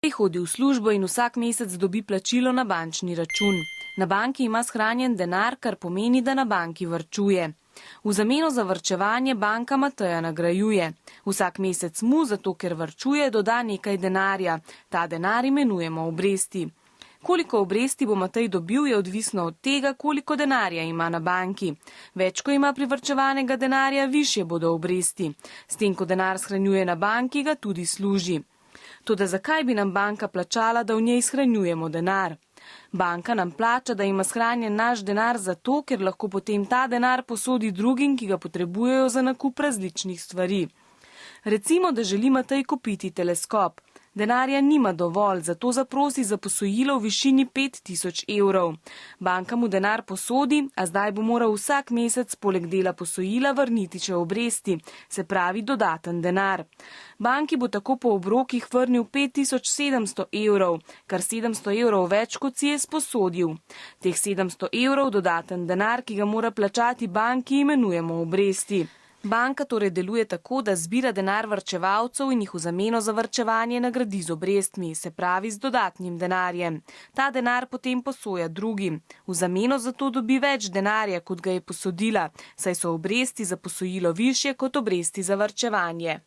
Hodi v službo in vsak mesec dobi plačilo na bančni račun. Na banki ima shranjen denar, kar pomeni, da na banki varčuje. V zameno za varčevanje banka Mateja nagrajuje. Vsak mesec mu, zato ker varčuje, doda nekaj denarja. Ta denar imenujemo obresti. Koliko obresti bo Matej dobil, je odvisno od tega, koliko denarja ima na banki. Več, ko ima privarčevanega denarja, višje bodo obresti. S tem, ko denar shranjuje na banki, ga tudi služi. Toda zakaj bi nam banka plačala, da v njej shranjujemo denar? Banka nam plača, da ima shranjen naš denar zato, ker lahko potem ta denar posodi drugim, ki ga potrebujejo za nakup različnih stvari. Recimo, da želi Matej kupiti teleskop. Denarja nima dovolj, zato zaprosi za posojilo v višini 5000 evrov. Banka mu denar posodi, a zdaj bo moral vsak mesec poleg dela posojila vrniti še obresti, se pravi dodaten denar. Banki bo tako po obrokih vrnil 5700 evrov, kar 700 evrov več, kot si je sposodil. Teh 700 evrov dodaten denar, ki ga mora plačati banki, imenujemo obresti. Banka torej deluje tako, da zbira denar varčevalcev in jih v zameno za varčevanje nagradi z obrestmi, se pravi z dodatnim denarjem. Ta denar potem posoja drugim. V zameno za to dobi več denarja, kot ga je posodila, saj so obresti za posojilo višje kot obresti za varčevanje.